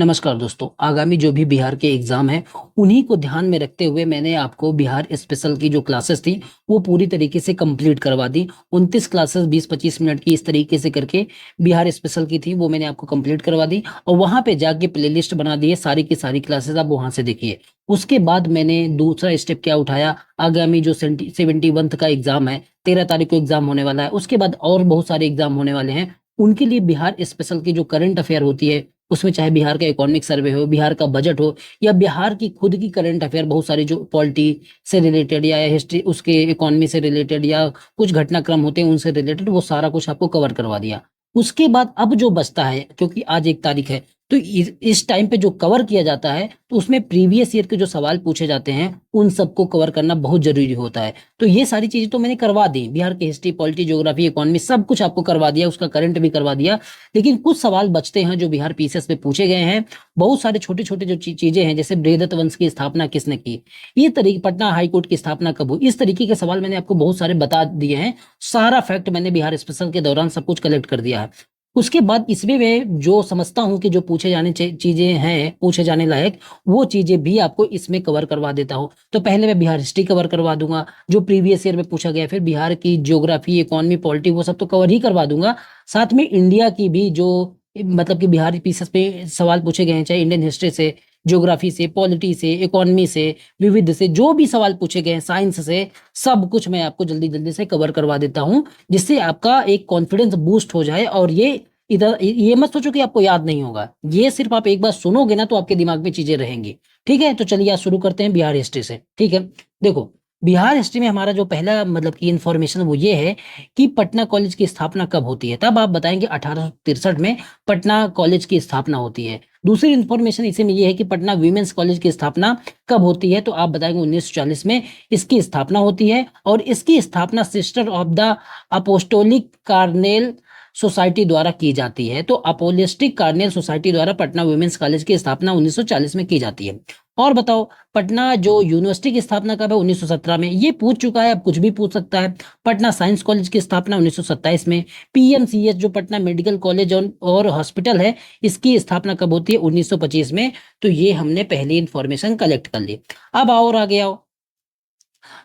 नमस्कार दोस्तों, आगामी जो भी बिहार के एग्जाम है उन्हीं को ध्यान में रखते हुए मैंने आपको बिहार स्पेशल की जो क्लासेस थी वो पूरी तरीके से कंप्लीट करवा दी। 29 क्लासेस 20-25 मिनट की इस तरीके से करके बिहार स्पेशल की थी वो मैंने आपको कंप्लीट करवा दी और वहां पे जाके प्लेलिस्ट बना दी है। सारी की सारी क्लासेस आप वहां से देखिए। उसके बाद मैंने दूसरा स्टेप क्या उठाया, आगामी जो 71th का एग्जाम है, 13 तारीख को एग्जाम होने वाला है, उसके बाद और बहुत सारे एग्जाम होने वाले हैं। उनके लिए बिहार स्पेशल की जो करंट अफेयर होती है उसमें चाहे बिहार का इकोनॉमिक सर्वे हो, बिहार का बजट हो, या बिहार की खुद की करंट अफेयर बहुत सारी जो पॉलिटी से रिलेटेड या हिस्ट्री उसके इकोनॉमी से रिलेटेड या कुछ घटनाक्रम होते हैं उनसे रिलेटेड, वो सारा कुछ आपको कवर करवा दिया। उसके बाद अब जो बचता है, क्योंकि आज 1 तारीख है, तो इस टाइम पे जो कवर किया जाता है तो उसमें प्रीवियस ईयर के जो सवाल पूछे जाते हैं उन सबको कवर करना बहुत जरूरी होता है। तो ये सारी चीजें तो मैंने करवा दी, बिहार की हिस्ट्री, पॉलिटी, ज्योग्राफी, इकोनॉमी सब कुछ आपको करवा दिया, उसका करंट भी करवा दिया। लेकिन कुछ सवाल बचते हैं जो बिहार पीसीएस में पूछे गए हैं। बहुत सारे छोटे छोटे जो चीजें हैं, जैसे बृहदत्त वंश की स्थापना किसने की, ये तरीके, पटना हाई कोर्ट की स्थापना कब हुई, इस तरीके के सवाल मैंने आपको बहुत सारे बता दिए हैं। सारा फैक्ट मैंने बिहार स्पेशल के दौरान सब कुछ कलेक्ट कर दिया है। उसके बाद इसमें मैं जो समझता हूँ कि जो पूछे जाने चीजें हैं, पूछे जाने लायक, वो चीजें भी आपको इसमें कवर करवा देता हूँ। तो पहले मैं बिहार हिस्ट्री कवर करवा दूंगा जो प्रीवियस ईयर में पूछा गया, फिर बिहार की ज्योग्राफी, इकोनॉमी, पॉलिटी वो सब तो कवर ही करवा दूंगा। साथ में इंडिया की भी जो मतलब कि बिहार पीसीएस पे सवाल पूछे गए हैं, चाहे इंडियन हिस्ट्री से, ज्योग्राफी से, पॉलिटी से, इकोनॉमी से, विविध से, जो भी सवाल पूछे गए हैं, साइंस से, सब कुछ मैं आपको जल्दी जल्दी से कवर करवा देता हूँ, जिससे आपका एक कॉन्फिडेंस बूस्ट हो जाए। और ये इधर ये मत सोचो कि आपको याद नहीं होगा, ये सिर्फ आप एक बार सुनोगे ना तो आपके दिमाग में चीजें रहेंगी। ठीक है, तो चलिए आज शुरू करते हैं बिहार हिस्ट्री से। ठीक है, देखो, बिहार हिस्ट्री में हमारा जो पहला मतलब की इंफॉर्मेशन वो ये है कि पटना कॉलेज की स्थापना कब होती है। तब आप बताएंगे 1863 में पटना कॉलेज की स्थापना होती है। दूसरी इंफॉर्मेशन इसी में ये है कि पटना वीमेंस कॉलेज की स्थापना कब होती है, तो आप बताएंगे 1940 में इसकी स्थापना होती है। और इसकी स्थापना sister of the apostolic Cornell society द्वारा की जाती है। तो अपोलिस्टिक कार्नेल सोसाइटी द्वारा पटना वुमेन्स कॉलेज की स्थापना 1940 में की जाती है। और बताओ, पटना जो यूनिवर्सिटी की स्थापना कब है, 1917 में। ये पूछ चुका है, अब कुछ भी पूछ सकता है। पटना साइंस कॉलेज की स्थापना 1927 में। पीएमसीएच जो पटना मेडिकल कॉलेज और हॉस्पिटल है, इसकी स्थापना कब होती है, 1925 में। तो ये हमने पहली इंफॉर्मेशन कलेक्ट कर ली। अब आओ और आगे आओ।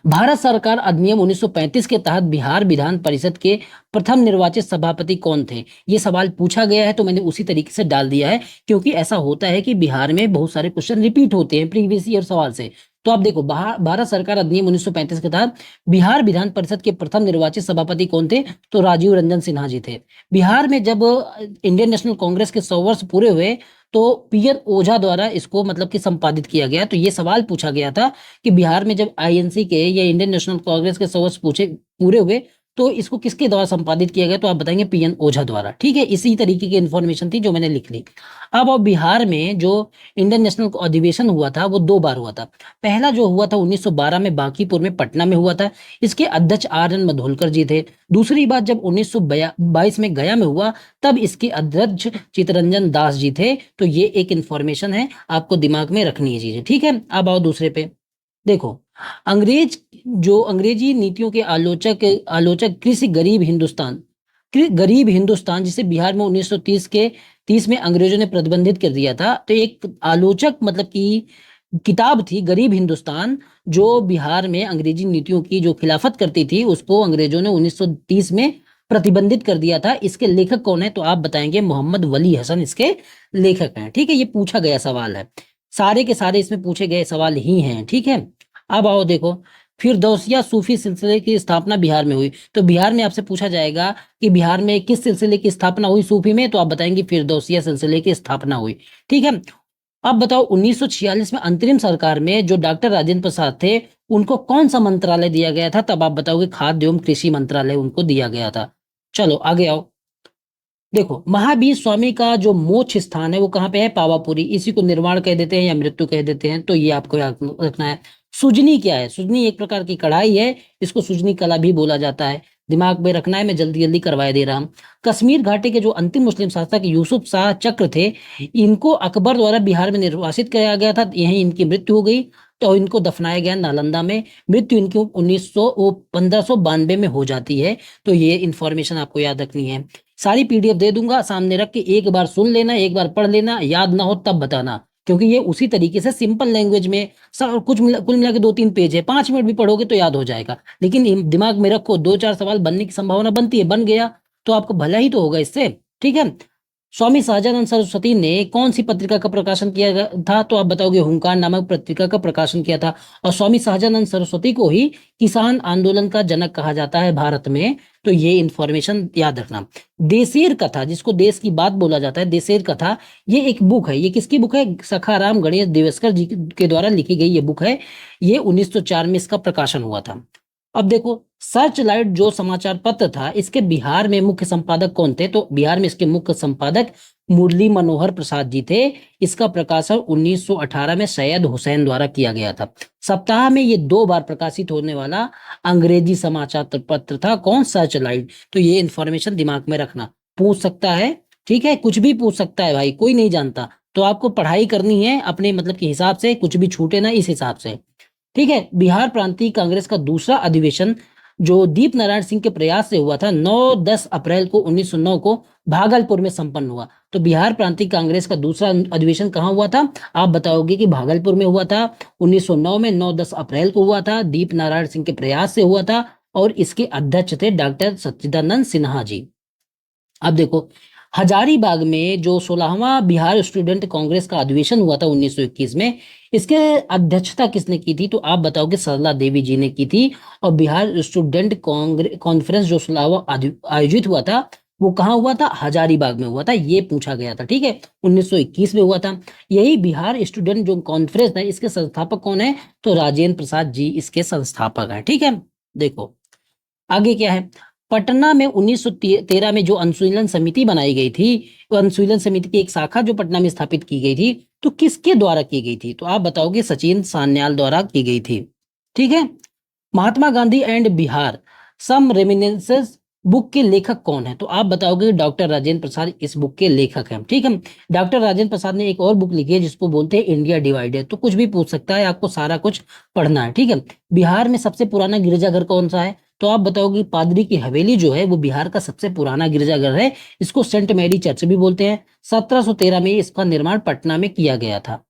भारत सरकार अधिनियम 1935 के तहत बिहार विधान परिषद के प्रथम निर्वाचित सभापति कौन थे, ये सवाल पूछा गया है, तो मैंने उसी तरीके से डाल दिया है। क्योंकि ऐसा होता है कि बिहार में बहुत सारे क्वेश्चन रिपीट होते हैं प्रीवियस ईयर सवाल से। तो आप देखो, भारत सरकार अधिनियम 1935 के तहत बिहार विधान परिषद के प्रथम निर्वाचित सभापति कौन थे, तो राजीव रंजन सिन्हा जी थे। बिहार में जब इंडियन नेशनल कांग्रेस के 100 वर्ष पूरे हुए तो पीएन ओझा द्वारा इसको मतलब कि संपादित किया गया। तो ये सवाल पूछा गया था कि बिहार में जब आईएनसी के या इंडियन नेशनल कांग्रेस के 100 वर्ष पूरे हुए तो इसको किसके द्वारा संपादित किया गया, तो आप बताएंगे पीएन ओझा द्वारा। ठीक है, इसी तरीके की इन्फॉर्मेशन थी जो मैंने लिख ली। अब बिहार में जो इंडियन नेशनल अधिवेशन हुआ था वो 2 बार हुआ था। पहला जो हुआ था 1912 में बांकीपुर में पटना में हुआ था, इसके अध्यक्ष आर एन मधोलकर जी थे। दूसरी बार जब 1922 में गया में हुआ, तब इसके अध्यक्ष चितरंजन दास जी थे। तो ये एक इंफॉर्मेशन है, आपको दिमाग में रखनी है चीजें। ठीक है, अब आओ दूसरे पे। देखो, अंग्रेजी नीतियों के आलोचक आलोचक कृषि गरीब हिंदुस्तान जिसे बिहार में 1930 में अंग्रेजों ने प्रतिबंधित कर दिया था। तो एक आलोचक मतलब कि किताब थी गरीब हिंदुस्तान, जो बिहार में अंग्रेजी नीतियों की जो खिलाफत करती थी उसको अंग्रेजों ने 1930 में प्रतिबंधित कर दिया था। इसके लेखक कौन है, तो आप बताएंगे मोहम्मद वली हसन इसके लेखक हैं। ठीक है, ये पूछा गया सवाल है, सारे के सारे इसमें पूछे गए सवाल ही हैं। ठीक है, अब आओ देखो, फिरदौसिया सूफी सिलसिले की स्थापना बिहार में हुई। तो बिहार में आपसे पूछा जाएगा कि बिहार में किस सिलसिले की स्थापना हुई सूफी में, तो आप बताएंगे फिरदौसिया सिलसिले की स्थापना हुई। ठीक है, अब बताओ 1946 में अंतरिम सरकार में जो डॉक्टर राजेंद्र प्रसाद थे उनको कौन सा मंत्रालय दिया गया था, तब आप बताओगे खाद्य एवं कृषि मंत्रालय उनको दिया गया था। चलो आगे आओ। देखो, महावीर स्वामी का जो मोक्ष स्थान है वो कहाँ पे है, पावापुरी। इसी को निर्वाण कह देते हैं या मृत्यु कह देते हैं, तो ये आपको याद रखना है। सुजनी क्या है, सुजनी एक प्रकार की कढ़ाई है, इसको सुजनी कला भी बोला जाता है। दिमाग में रखना है, मैं जल्दी जल्दी करवाए दे रहा हूँ। कश्मीर घाटी के जो अंतिम मुस्लिम शासक यूसुफ शाह चक्र थे, इनको अकबर द्वारा बिहार में निर्वासित किया गया था, यहीं इनकी मृत्यु हो गई। तो इनको दफनाया गया नालंदा में। मृत्यु इनकी 1592 में हो जाती है। तो ये इंफॉर्मेशन आपको याद रखनी है। सारी पीडीएफ दे दूंगा, सामने रख के एक बार सुन लेना, एक बार पढ़ लेना, याद ना हो तब बताना, क्योंकि ये उसी तरीके से सिंपल लैंग्वेज में सब कुल मिला के 2-3 पेज है, 5 मिनट भी पढ़ोगे तो याद हो जाएगा। लेकिन दिमाग में रखो, 2-4 सवाल बनने की संभावना बनती है, बन गया तो आपको भला ही तो होगा इससे। ठीक है। स्वामी सहजानंद सरस्वती ने कौन सी पत्रिका का प्रकाशन किया था? तो आप बताओगे हुंकार नामक पत्रिका का प्रकाशन किया था। और स्वामी सहजानंद सरस्वती को ही किसान आंदोलन का जनक कहा जाता है भारत में, तो ये इंफॉर्मेशन याद रखना। देसेर कथा, जिसको देश की बात बोला जाता है, देसेर कथा, ये एक बुक है। ये किसकी बुक है? सखाराम गणेश देवस्कर जी के द्वारा लिखी गई ये बुक है। ये 1904 में इसका प्रकाशन हुआ था। अब देखो, सर्च लाइट जो समाचार पत्र था, इसके बिहार में मुख्य संपादक कौन थे? तो बिहार में इसके मुख्य संपादक मुरली मनोहर प्रसाद जी थे। इसका प्रकाशन 1918 में सैयद हुसैन द्वारा किया गया था। सप्ताह में ये 2 बार प्रकाशित होने वाला अंग्रेजी समाचार पत्र था। कौन? Search light. तो ये इंफॉर्मेशन दिमाग में रखना, पूछ सकता है। ठीक है, कुछ भी पूछ सकता है भाई, कोई नहीं जानता। तो आपको पढ़ाई करनी है अपने मतलब के हिसाब से, कुछ भी छूटे ना इस हिसाब से। ठीक है। बिहार प्रांतीय कांग्रेस का दूसरा अधिवेशन जो दीप नारायण सिंह के प्रयास से हुआ था, 9-10 अप्रैल को 1909 को भागलपुर में संपन्न हुआ। तो बिहार प्रांतीय कांग्रेस का दूसरा अधिवेशन कहाँ हुआ था? आप बताओगे कि भागलपुर में हुआ था। 1909 में 9-10 अप्रैल को हुआ था, दीप नारायण सिंह के प्रयास से हुआ था, और इसके अध्यक्ष थे डॉक्टर सच्चिदानंद सिन्हा जी। अब देखो, हजारीबाग में जो 16वां बिहार स्टूडेंट कांग्रेस का अधिवेशन हुआ था 1921 में, इसके अध्यक्षता किसने की थी? तो आप बताओगे सरला देवी जी ने की थी। और बिहार स्टूडेंट कॉन्फ्रेंस जो 16वां आयोजित हुआ था, वो कहाँ हुआ था? हजारीबाग में हुआ था। ये पूछा गया था। ठीक है, 1921 में हुआ था। यही बिहार स्टूडेंट जो कॉन्फ्रेंस है, इसके संस्थापक कौन है? तो राजेंद्र प्रसाद जी इसके संस्थापक हैं। ठीक है। देखो आगे क्या है। पटना में 1913 में जो अनुशीलन समिति बनाई गई थी, वो अनुशीलन समिति की एक शाखा जो पटना में स्थापित की गई थी, तो किसके द्वारा की गई थी? तो आप बताओगे सचिन सान्याल द्वारा की गई थी। ठीक है। Mahatma Gandhi and Bihar some reminiscences book के लेखक कौन है? तो आप बताओगे डॉक्टर राजेंद्र प्रसाद इस बुक के लेखक हैं। ठीक है। डॉक्टर राजेंद्र प्रसाद ने एक और बुक लिखी है जिसको बोलते हैं इंडिया डिवाइडेड। तो कुछ भी पूछ सकता है, आपको सारा कुछ पढ़ना है। ठीक है। बिहार में सबसे पुराना गिरजाघर कौन सा है? तो आप बताओगे पादरी की हवेली जो है वो बिहार का सबसे पुराना गिरजाघर है। इसको सेंट मैरी चर्च भी बोलते हैं। 1713 में इसका निर्माण पटना में किया गया था।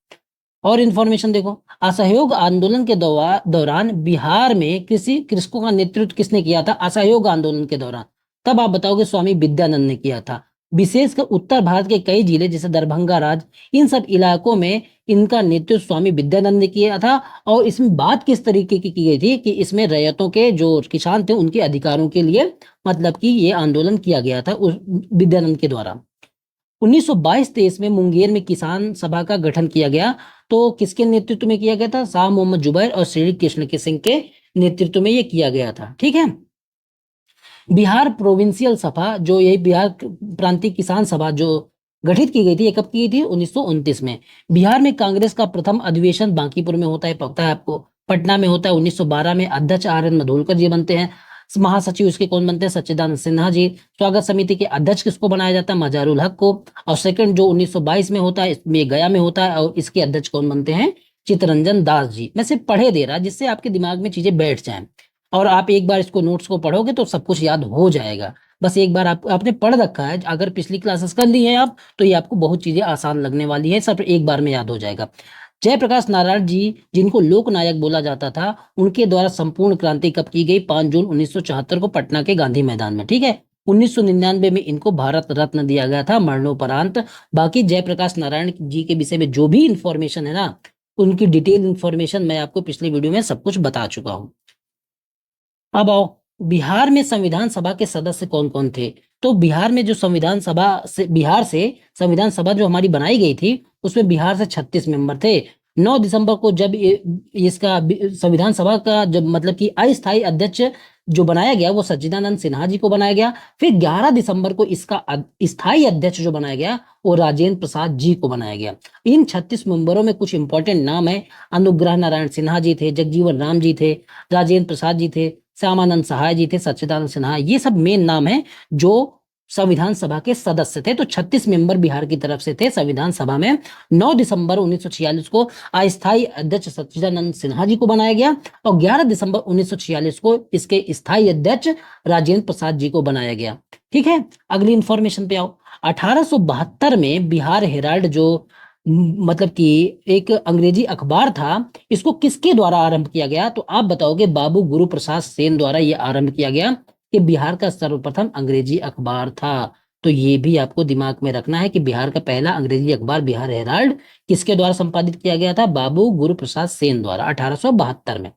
और इंफॉर्मेशन देखो, असहयोग आंदोलन के दौरान बिहार में कृषकों का नेतृत्व किसने किया था? असहयोग आंदोलन के दौरान। तब आप बताओगे स्वामी विद्यानंद ने किया था। विशेषकर उत्तर भारत के कई जिले जैसे दरभंगा राज, इन सब इलाकों में इनका नेतृत्व स्वामी विद्यानंद ने किया था। और इसमें बात किस तरीके की गई थी कि इसमें रैयतों के जो किसान थे उनके अधिकारों के लिए मतलब कि ये आंदोलन किया गया था उस विद्यानंद के द्वारा। 1922-23 में मुंगेर में किसान सभा का गठन किया गया। तो किसके नेतृत्व में किया गया था? शाह मोहम्मद जुबैर और श्री कृष्ण के सिंह के नेतृत्व में ये किया गया था। ठीक है। बिहार प्रोविंशियल सभा जो यही बिहार प्रांतीय किसान सभा जो गठित की गई थी, ये कब की गई थी? 1929 में। बिहार में कांग्रेस का प्रथम अधिवेशन बांकीपुर में होता है, पता है आपको। पटना में होता है 1912 में। अध्यक्ष आर एन मधोलकर जी बनते हैं। महासचिव इसके कौन बनते हैं? सच्चिदानंद सिन्हा जी। स्वागत समिति के अध्यक्ष किसको बनाया जाता है? मजारुल हक को। और सेकंड जो 1922 में होता है, इसमें गया में होता है, और इसके अध्यक्ष कौन बनते हैं? चित्तरंजन दास जी। मैं सिर्फ पढ़े दे रहा जिससे आपके दिमाग में चीजें बैठ जाएं, और आप एक बार इसको नोट्स को पढ़ोगे तो सब कुछ याद हो जाएगा। बस एक बार आपने पढ़ रखा है, अगर पिछली क्लासेस कर ली हैं आप, तो ये आपको बहुत चीजें आसान लगने वाली है, सब एक बार में याद हो जाएगा। जयप्रकाश नारायण जी जिनको लोक नायक बोला जाता था, उनके द्वारा संपूर्ण क्रांति कब की गई? 5 जून 1974 को पटना के गांधी मैदान में। ठीक है। 1999 में इनको भारत रत्न दिया गया था मरणोपरांत। बाकी जयप्रकाश नारायण जी के विषय में जो भी इंफॉर्मेशन है ना, उनकी डिटेल इंफॉर्मेशन मैं आपको पिछली वीडियो में सब कुछ बता चुका हूँ। अब आओ, बिहार में संविधान सभा के सदस्य कौन कौन थे? तो बिहार में जो बिहार से संविधान सभा जो हमारी बनाई गई थी, उसमें बिहार से 36 मेंबर थे। 9 दिसंबर को जब इसका संविधान सभा का जब मतलब कि अस्थायी अध्यक्ष जो बनाया गया, वो सच्चिदानंद सिन्हा जी को बनाया गया। फिर 11 दिसंबर को इसका स्थायी अध्यक्ष जो बनाया गया, वो राजेंद्र प्रसाद जी को बनाया गया। इन 36 मेंबरों में कुछ इंपॉर्टेंट नाम है। अनुग्रह नारायण सिन्हा जी थे, जगजीवन राम जी थे, राजेंद्र प्रसाद जी थे, श्यामानंद सहाय जी थे, सच्चिदानंद सिन्हा, ये सब मेन नाम है जो संविधान सभा के सदस्य थे। तो 36 मेंबर बिहार की तरफ से थे संविधान सभा में। 9 दिसंबर 1946 को अस्थायी अध्यक्ष सच्चिदानंद सिन्हा जी को बनाया गया, और 11 दिसंबर 1946 को इसके स्थायी अध्यक्ष राजेंद्र प्रसाद जी को बनाया गया। ठीक है, अगली इंफॉर्मेशन पे आओ। 1872 में बिहार हेराल्ड जो मतलब कि एक अंग्रेजी अखबार था, इसको किसके द्वारा आरंभ किया गया? तो आप बताओगे बाबू गुरु प्रसाद सेन द्वारा ये आरंभ किया गया, कि बिहार का सर्वप्रथम अंग्रेजी अखबार था। तो ये भी आपको दिमाग में रखना है कि बिहार का पहला अंग्रेजी अखबार बिहार हेराल्ड किसके द्वारा संपादित किया गया था? बाबू गुरु प्रसाद सेन द्वारा 1872 में।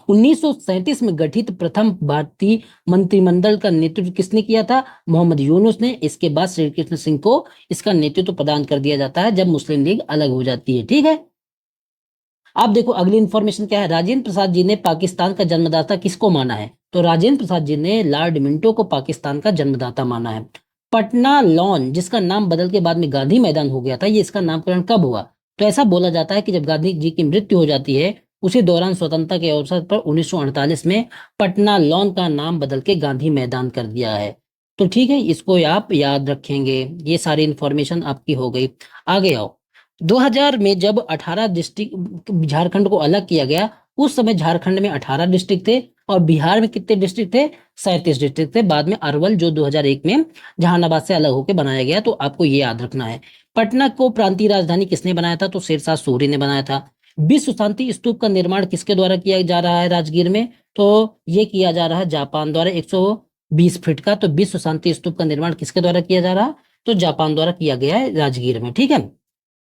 1937 में गठित प्रथम भारतीय मंत्रिमंडल का नेतृत्व किसने किया था? मोहम्मद यूनुस ने। इसके बाद श्री कृष्ण सिंह को इसका नेतृत्व प्रदान कर दिया जाता है जब मुस्लिम लीग अलग हो जाती है। ठीक है, अब देखो अगली इंफॉर्मेशन क्या है। राजेंद्र प्रसाद जी ने पाकिस्तान का जन्मदाता किसको माना है? तो राजेंद्र प्रसाद जी ने लॉर्ड मिंटो को पाकिस्तान का जन्मदाता माना है। पटना लॉन, जिसका नाम बदल के बाद में गांधी मैदान हो गया था, ये इसका नामकरण कब हुआ? तो ऐसा बोला जाता है कि जब गांधी जी की मृत्यु हो जाती है, उसी दौरान स्वतंत्रता के अवसर पर 1948 में पटना लॉन का नाम बदल के गांधी मैदान कर दिया है। तो ठीक है, इसको आप याद रखेंगे। ये सारी इंफॉर्मेशन आपकी हो गई। आगे आओ। 2000 में जब 18 डिस्ट्रिक्ट झारखंड को अलग किया गया, उस समय झारखंड में 18 डिस्ट्रिक्ट थे और बिहार में कितने डिस्ट्रिक्ट थे? 37 डिस्ट्रिक्ट थे। बाद में अरवल जो 2001 में जहानाबाद से अलग होकर बनाया गया। तो आपको ये याद रखना है। पटना को प्रांतीय राजधानी किसने बनाया था? तो शेरशाह सूरी ने बनाया था। विश्व शांति स्तूप का निर्माण किसके द्वारा किया जा रहा है राजगीर में? तो ये किया जा रहा है जापान द्वारा, 120 फीट का। तो विश्व शांति स्तूप का निर्माण किसके द्वारा किया जा रहा है? तो जापान द्वारा किया गया है राजगीर में। ठीक है,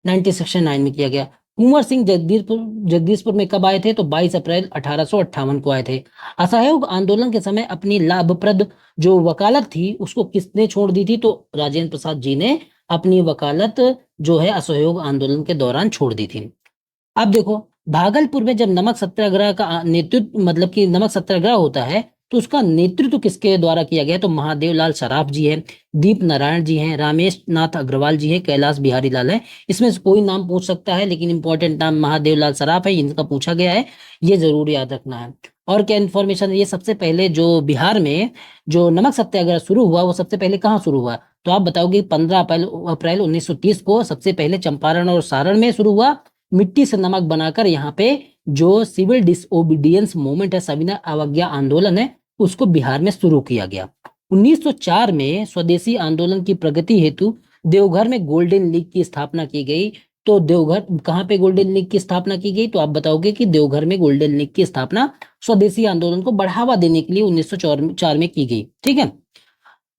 1969 में किया गया। कुंवर सिंह जगदीशपुर में कब आए थे? तो 22 अप्रैल 1858 को आए थे। असहयोग आंदोलन के समय अपनी लाभप्रद जो वकालत थी उसको किसने छोड़ दी थी? तो राजेंद्र प्रसाद जी ने अपनी वकालत जो है असहयोग आंदोलन के दौरान छोड़ दी थी। अब देखो, भागलपुर में जब नमक सत्याग्रह का नेतृत्व मतलब कि नमक सत्याग्रह होता है, तो उसका नेतृत्व किसके द्वारा किया गया? तो महादेव लाल सराफ जी हैं, दीप नारायण जी हैं, रामेश नाथ अग्रवाल जी हैं, कैलाश बिहारी लाल है। इसमें से कोई नाम पूछ सकता है, लेकिन इंपॉर्टेंट नाम महादेव लाल सराफ है, इनका पूछा गया है, ये जरूर याद रखना है। और क्या इन्फॉर्मेशन? ये सबसे पहले जो बिहार में जो नमक सत्याग्रह शुरू हुआ, वो सबसे पहले कहाँ शुरू हुआ? तो आप बताओगे 15 अप्रैल 1930 को सबसे पहले चंपारण और सारण में शुरू हुआ। मिट्टी से नमक बनाकर यहाँ पे जो सिविल डिसओबीडियंस मूवमेंट है, सविनय अवज्ञा आंदोलन है, उसको बिहार में शुरू किया गया। 1904 में स्वदेशी आंदोलन की प्रगति हेतु देवघर में गोल्डन लीग की स्थापना की गई। तो देवघर कहाँ पे गोल्डन लीग की स्थापना की गई? तो आप बताओगे कि देवघर में गोल्डन लीग की स्थापना स्वदेशी आंदोलन को बढ़ावा देने के लिए 1904 में की गई। ठीक है,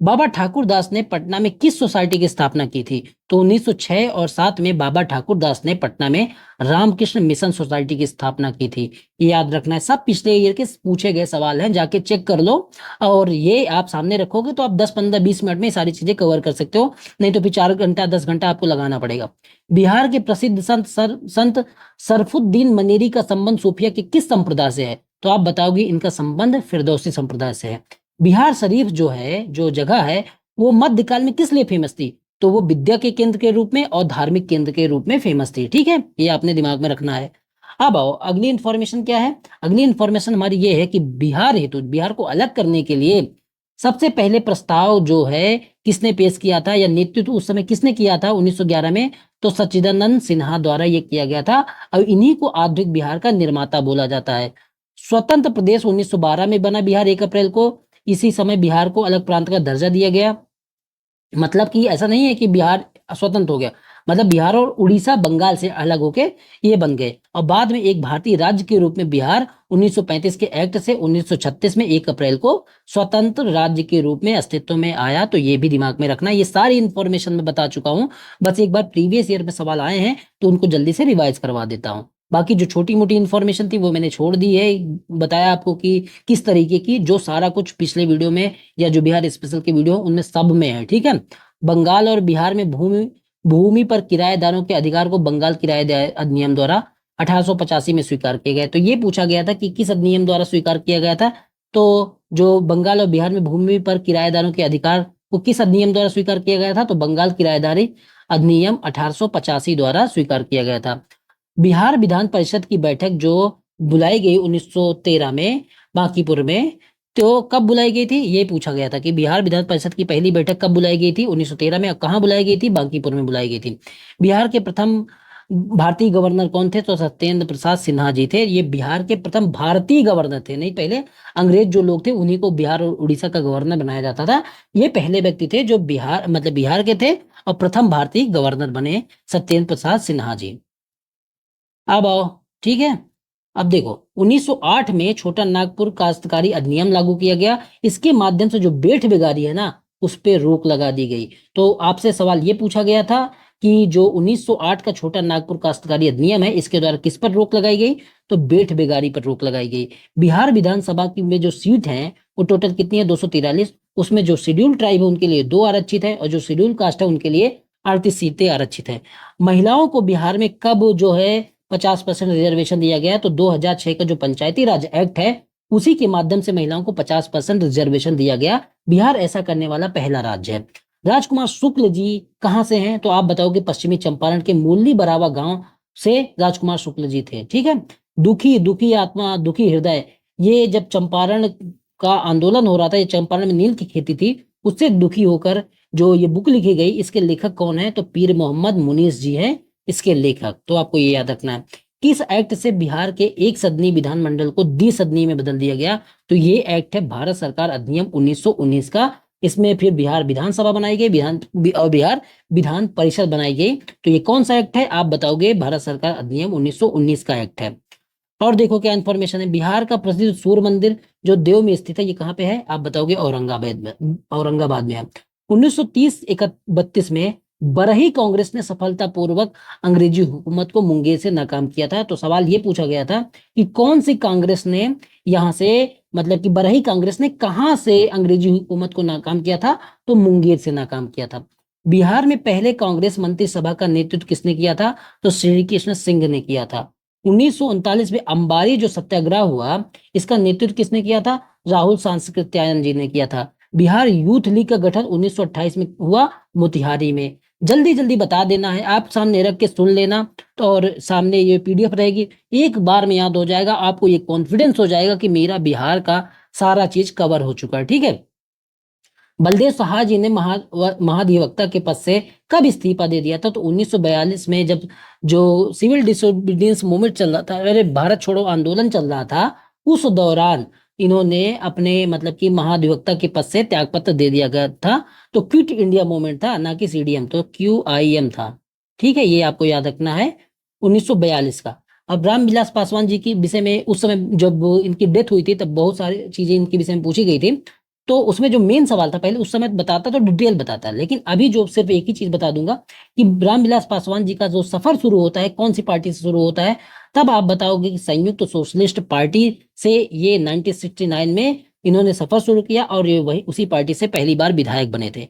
बाबा ठाकुर दास ने पटना में किस सोसाइटी की स्थापना की थी? तो 1906 और 7 में बाबा ठाकुर दास ने पटना में रामकृष्ण मिशन सोसाइटी की स्थापना की थी। ये याद रखना है, सब पिछले ईयर के पूछे गए सवाल हैं, जाके चेक कर लो। और ये आप सामने रखोगे तो आप 10 15 20 मिनट में सारी चीजें कवर कर सकते हो, नहीं तो फिर 4 घंटा 10 घंटा आपको लगाना पड़ेगा। बिहार के प्रसिद्ध संत सरफुद्दीन मनेरी का संबंध सूफिया के किस संप्रदाय से है? तो आप बताओगे इनका संबंध फिरदौसी संप्रदाय से है। बिहार शरीफ जो है, जो जगह है, वो मध्यकाल में किस लिए फेमस थी? तो वो विद्या के केंद्र के रूप में और धार्मिक केंद्र के रूप में फेमस थी। ठीक है, ये आपने दिमाग में रखना है। अब आओ, अगली इंफॉर्मेशन क्या है? अगली इंफॉर्मेशन हमारी ये है कि बिहार को अलग करने के लिए सबसे पहले प्रस्ताव जो है किसने पेश किया था, या नेतृत्व उस समय किसने किया था 1911 में? तो सच्चिदानंद सिन्हा द्वारा ये किया गया था। और इन्हीं को आधुनिक बिहार का निर्माता बोला जाता है। स्वतंत्र प्रदेश 1912 में बना बिहार 1 अप्रैल को। इसी समय बिहार को अलग प्रांत का दर्जा दिया गया। मतलब कि ऐसा नहीं है कि बिहार स्वतंत्र हो गया, मतलब बिहार और उड़ीसा बंगाल से अलग होके ये बन गए। और बाद में एक भारतीय राज्य के रूप में बिहार 1935 के एक्ट से 1936 में 1 अप्रैल को स्वतंत्र राज्य के रूप में अस्तित्व में आया। तो ये भी दिमाग में रखना। ये सारी इंफॉर्मेशन मैं बता चुका हूँ, बस एक बार प्रीवियस ईयर में सवाल आए हैं तो उनको जल्दी से रिवाइज करवा देता हूँ। बाकी जो छोटी मोटी इन्फॉर्मेशन थी वो मैंने छोड़ दी है, बताया आपको कि किस तरीके की, जो सारा कुछ पिछले वीडियो में या जो बिहार स्पेशल के वीडियो उनमें सब में है। ठीक है, बंगाल और बिहार में भूमि भूमि पर किराएदारों के अधिकार को बंगाल किराए अधिनियम द्वारा 1885 में स्वीकार किया गया। तो ये पूछा गया था कि किस अधिनियम द्वारा स्वीकार किया गया था? तो जो बंगाल और बिहार में भूमि पर किराएदारों के अधिकार को किस अधिनियम द्वारा स्वीकार किया गया था? तो बंगाल किराएदारी अधिनियम 1885 द्वारा स्वीकार किया गया था। बिहार विधान परिषद की बैठक जो बुलाई गई 1913 में बांकीपुर में, तो कब बुलाई गई थी ये पूछा गया था कि बिहार विधान परिषद की पहली बैठक कब बुलाई गई थी? 1913 में। कहाँ बुलाई गई थी? बांकीपुर में बुलाई गई थी। बिहार के प्रथम भारतीय गवर्नर कौन थे? तो सत्येंद्र प्रसाद सिन्हा जी थे। ये बिहार के प्रथम भारतीय गवर्नर थे, नहीं पहले अंग्रेज जो लोग थे उन्हीं को बिहार और उड़ीसा का गवर्नर बनाया जाता था। ये पहले व्यक्ति थे जो बिहार मतलब बिहार के थे और प्रथम भारतीय गवर्नर बने, सत्येंद्र प्रसाद सिन्हा जी। अब आओ, ठीक है। अब देखो 1908 में छोटा नागपुर काश्तकारी अधिनियम लागू किया गया। इसके माध्यम से जो बेठ बेगारी है ना, उस पे रोक लगा दी गई। तो आपसे सवाल ये पूछा गया था कि जो 1908 का छोटा नागपुर काश्तकारी अधिनियम है, इसके द्वारा किस पर रोक लगाई गई? तो बेठ बेगारी पर रोक लगाई गई। बिहार विधानसभा की में जो सीट है वो टोटल कितनी है? 243। उसमें जो शेड्यूल ट्राइब है उनके लिए 2 आरक्षित है और जो शेड्यूल कास्ट है उनके लिए 38 सीटें आरक्षित है। महिलाओं को बिहार में कब जो है 50% रिजर्वेशन दिया गया? तो 2006 का जो पंचायती राज एक्ट है उसी के माध्यम से महिलाओं को 50% रिजर्वेशन दिया गया। बिहार ऐसा करने वाला पहला राज्य है। राजकुमार शुक्ल जी कहाँ से हैं? तो आप बताओगे पश्चिमी चंपारण के मुरली बरावा गांव से राजकुमार शुक्ल जी थे, ठीक है। दुखी दुखी आत्मा दुखी हृदय, ये जब चंपारण का आंदोलन हो रहा था, ये चंपारण में नील की खेती थी, उससे दुखी होकर जो ये बुक लिखी गई, इसके लेखक कौन है? तो पीर मोहम्मद मुनीस जी हैं इसके लेखक। तो आपको ये याद रखना है। किस एक्ट से बिहार के एक सदनी विधानमंडल को द्विसदनी में बदल दिया गया? तो ये एक्ट है भारत सरकार अधिनियम 1919 का। इसमें फिर बिहार विधानसभा बनाई गई, और बिहार विधान परिषद बनाई गई। तो ये कौन सा एक्ट है? आप बताओगे भारत सरकार अधिनियम 1919 का एक्ट है। और देखो क्या इंफॉर्मेशन है। बिहार का प्रसिद्ध सूर्य मंदिर जो देव में स्थित है, ये कहाँ पे है? आप बताओगे औरंगाबाद में है। 1930-31 में बरही कांग्रेस ने सफलतापूर्वक अंग्रेजी हुकूमत को मुंगेर से नाकाम किया था। तो सवाल ये पूछा गया था कि कौन सी कांग्रेस ने यहाँ से, मतलब कि बरही कांग्रेस ने कहाँ से अंग्रेजी हुकूमत को नाकाम किया था? तो मुंगेर से नाकाम किया था। बिहार में पहले कांग्रेस मंत्रिसभा का नेतृत्व किसने किया था? तो श्री कृष्ण सिंह ने किया था। 1939 में अंबारी जो सत्याग्रह हुआ, इसका नेतृत्व किसने किया था? राहुल सांकृत्यायन जी ने किया था। बिहार यूथ लीग का गठन 1928 में हुआ मोतिहारी में। जल्दी जल्दी बता देना है, आप सामने रख के सुन लेना। तो और सामने ये पीडीएफ रहेगी, एक बार में याद हो जाएगा आपको, ये कॉन्फिडेंस हो जाएगा कि मेरा बिहार का सारा चीज कवर हो चुका है, ठीक है। बलदेव सहाय जी ने महाधिवक्ता के पद से कब इस्तीफा दे दिया था? तो 1942 में, जब जो सिविल डिसोबीडियंस मूवमेंट चल रहा था, अरे भारत छोड़ो आंदोलन चल रहा था, उस दौरान इन्होंने अपने मतलब कि महाधिवक्ता के पद से त्यागपत्र दे दिया गया था। तो क्विट इंडिया मूवमेंट था, ना कि सीडीएम, तो QIM था, ठीक है। ये आपको याद रखना है 1942 का। अब रामविलास पासवान जी की विषय में उस समय जब इनकी डेथ हुई थी तब बहुत सारी चीजें इनके विषय में पूछी गई थी। तो उसमें जो मेन सवाल था, पहले उस समय बताता तो डिटेल बताता, लेकिन अभी जो सिर्फ एक ही चीज बता दूंगा कि रामविलास पासवान जी का जो सफर शुरू होता है कौन सी पार्टी से शुरू होता है? तब आप बताओगे कि संयुक्त सोशलिस्ट पार्टी से ये 1969 में इन्होंने सफर शुरू किया और ये वही उसी पार्टी से पहली बार विधायक बने थे।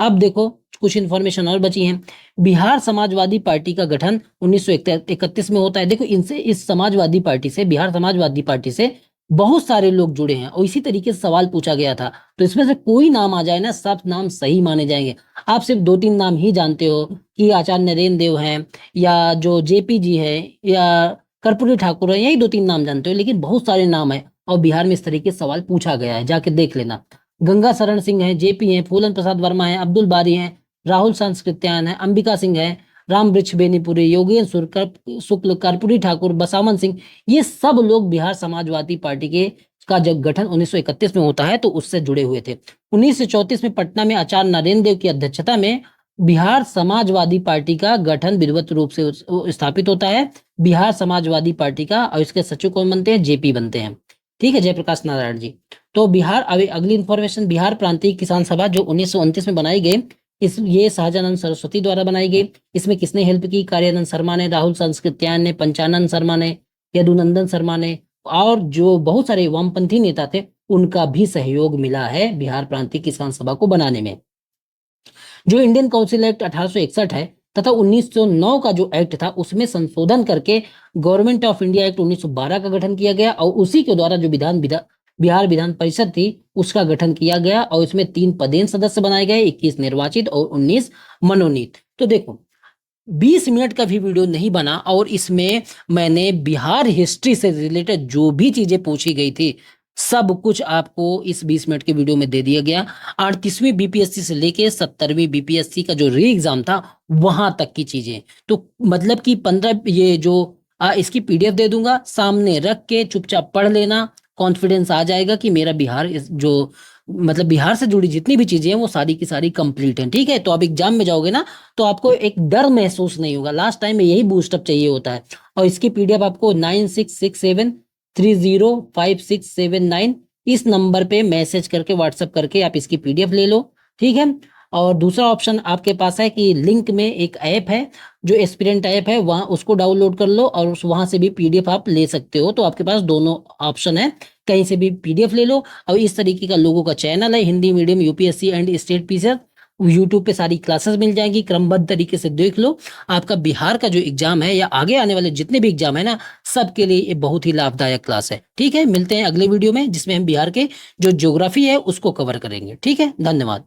अब देखो कुछ इंफॉर्मेशन और बची है। बिहार समाजवादी पार्टी का गठन 1931 में होता है। देखो इनसे, इस समाजवादी पार्टी से, बिहार समाजवादी पार्टी से बहुत सारे लोग जुड़े हैं और इसी तरीके से सवाल पूछा गया था। तो इसमें से कोई नाम आ जाए ना, सब नाम सही माने जाएंगे। आप सिर्फ 2-3 नाम ही जानते हो कि आचार्य नरेंद्र देव हैं या जो JP जी है या कर्पूरी ठाकुर है, यही 2-3 नाम जानते हो, लेकिन बहुत सारे नाम है और बिहार में इस तरीके से सवाल पूछा गया है, जाके देख लेना। गंगा शरण सिंह है, JP है, फूलन प्रसाद वर्मा है, अब्दुल बारी है, राहुल सांकृत्यायन है, अंबिका सिंह है, राम वृक्ष बेनीपुरी, योगेंद्र शुक्ल, कर्पूरी ठाकुर, बसावन सिंह, ये सब लोग बिहार समाजवादी पार्टी के का जब गठन 1931 में होता है तो उससे जुड़े हुए थे। 1934 में पटना में आचार्य नरेंद्र देव की अध्यक्षता में बिहार समाजवादी पार्टी का गठन विधिवत रूप से स्थापित होता है। बिहार समाजवादी पार्टी का, और इसके सचिव कौन बनते हैं? JP बनते हैं, ठीक है, जयप्रकाश नारायण जी। तो बिहार, अगली इंफॉर्मेशन, बिहार प्रांतीय किसान सभा जो 1929 में बनाई गई, ये शाहजानंद सरस्वती द्वारा बनाई गई। इसमें किसने हेल्प की? कार्यानंद शर्मा ने, राहुल सांकृत्यायन ने, पंचानंद शर्मा ने, यदुनंदन शर्मा ने, और जो बहुत सारे वामपंथी नेता थे उनका भी सहयोग मिला है बिहार प्रांतीय किसान सभा को बनाने में। जो इंडियन काउंसिल एक्ट 1861 है तथा 1909 का जो एक्ट था उसमें संशोधन करके गवर्नमेंट ऑफ इंडिया एक्ट 1912 का गठन किया गया और उसी के द्वारा जो बिहार विधान परिषद थी उसका गठन किया गया और इसमें 3 पदेन सदस्य बनाए गए, 21 निर्वाचित और 19 मनोनीत। तो देखो 20 मिनट का भी वीडियो नहीं बना और इसमें मैंने बिहार हिस्ट्री से रिलेटेड जो भी चीजें पूछी गई थी सब कुछ आपको इस 20 मिनट के वीडियो में दे दिया गया। 38वीं बीपीएससी से लेके 70वीं बीपीएससी का जो री एग्जाम था वहां तक की चीजें। तो मतलब कि 15 ये जो इसकी पीडीएफ दे दूंगा, सामने रख के चुपचाप पढ़ लेना, कॉन्फिडेंस आ जाएगा कि मेरा बिहार जो मतलब बिहार से जुड़ी जितनी भी चीजें हैं वो सारी की सारी कंप्लीट हैं। ठीक है, तो आप एग्जाम में जाओगे ना तो आपको एक डर महसूस नहीं होगा। लास्ट टाइम में यही बूस्टअप चाहिए होता है। और इसकी पीडीएफ आपको 9667305679 इस नंबर पे मैसेज करके व्हाट्सएप करके आप इसकी पीडीएफ ले लो। ठीक है, और दूसरा ऑप्शन आपके पास है कि लिंक में एक ऐप है जो एस्पिरेंट ऐप है, वहां उसको डाउनलोड कर लो और वहां से भी पीडीएफ आप ले सकते हो। तो आपके पास दोनों ऑप्शन है, कहीं से भी पीडीएफ ले लो। और इस तरीके का लोगों का चैनल है, Hindi medium UPSC and state PCR, YouTube पे सारी क्लासेस मिल जाएंगी, क्रमबद्ध तरीके से देख लो। आपका बिहार का जो एग्जाम है या आगे आने वाले जितने भी एग्जाम है ना, सबके लिए ये बहुत ही लाभदायक क्लास है। ठीक है, मिलते हैं अगले वीडियो में जिसमें हम बिहार के जो ज्योग्राफी है उसको कवर करेंगे। ठीक है, धन्यवाद।